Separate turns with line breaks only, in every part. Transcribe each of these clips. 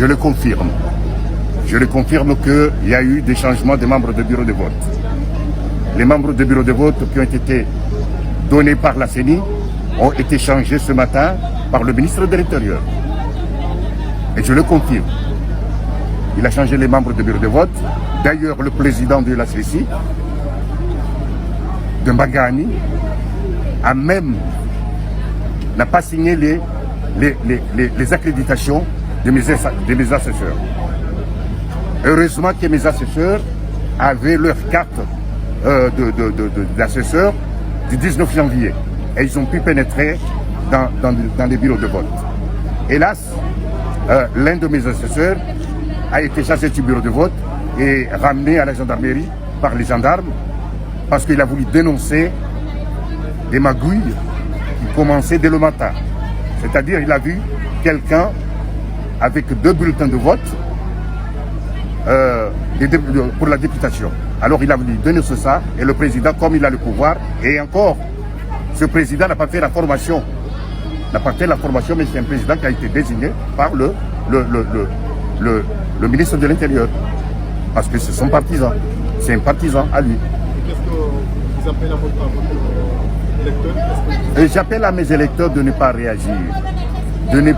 Je le confirme. Je le confirme qu'il y a eu des changements de membres de bureau de vote. Les membres de bureau de vote qui ont été donnés par la CENI ont été changés ce matin par le ministre de l'Intérieur. Et je le confirme. Il a changé les membres de bureau de vote. D'ailleurs, le président de la CECI, de Mbagani, n'a pas signé les accréditations de mes assesseurs. Heureusement que mes assesseurs avaient leur carte d'assesseur du 19 janvier. Et ils ont pu pénétrer dans les bureaux de vote. Hélas, l'un de mes assesseurs a été chassé du bureau de vote et ramené à la gendarmerie par les gendarmes parce qu'il a voulu dénoncer des magouilles qui commençaient dès le matin. C'est-à-dire qu'il a vu quelqu'un avec 2 bulletins de vote pour la députation. Alors il a voulu dénoncer ça et le président, comme il a le pouvoir, et encore, ce président n'a pas fait la formation. N'a pas fait la formation, mais c'est un président qui a été désigné par le ministre de l'Intérieur. Parce que c'est son partisan. C'est un partisan à lui.
Qu'est-ce que vous appelez à votre électeur?
J'appelle à mes électeurs de ne pas réagir, de ne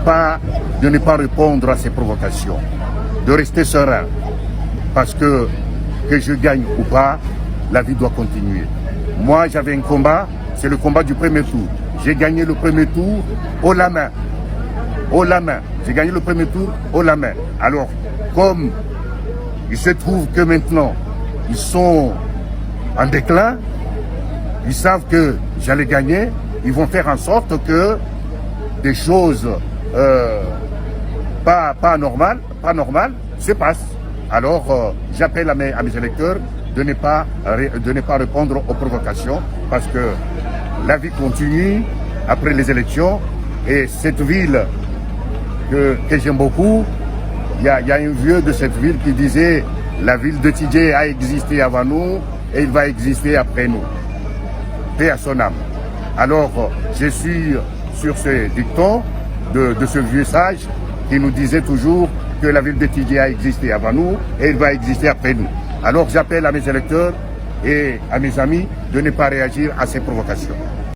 pas répondre à ces provocations, de rester serein. Parce que je gagne ou pas, la vie doit continuer. Moi, j'avais un combat, c'est le combat du premier tour. J'ai gagné le premier tour haut la main. Haut la main. J'ai gagné le premier tour haut la main. Alors, comme il se trouve que maintenant, ils sont en déclin, ils savent que j'allais gagner, ils vont faire en sorte que des choses pas normales se passent. Alors, j'appelle à mes électeurs de ne pas répondre aux provocations parce que la vie continue après les élections et cette ville que j'aime beaucoup, il y a un vieux de cette ville qui disait la ville de Tidjé a existé avant nous et il va exister après nous. Paix à son âme. Alors, je suis sur ce dicton de ce vieux sage qui nous disait toujours que la ville de Tidjé a existé avant nous et il va exister après nous. Alors, j'appelle à mes électeurs et à mes amis de ne pas réagir à ces provocations.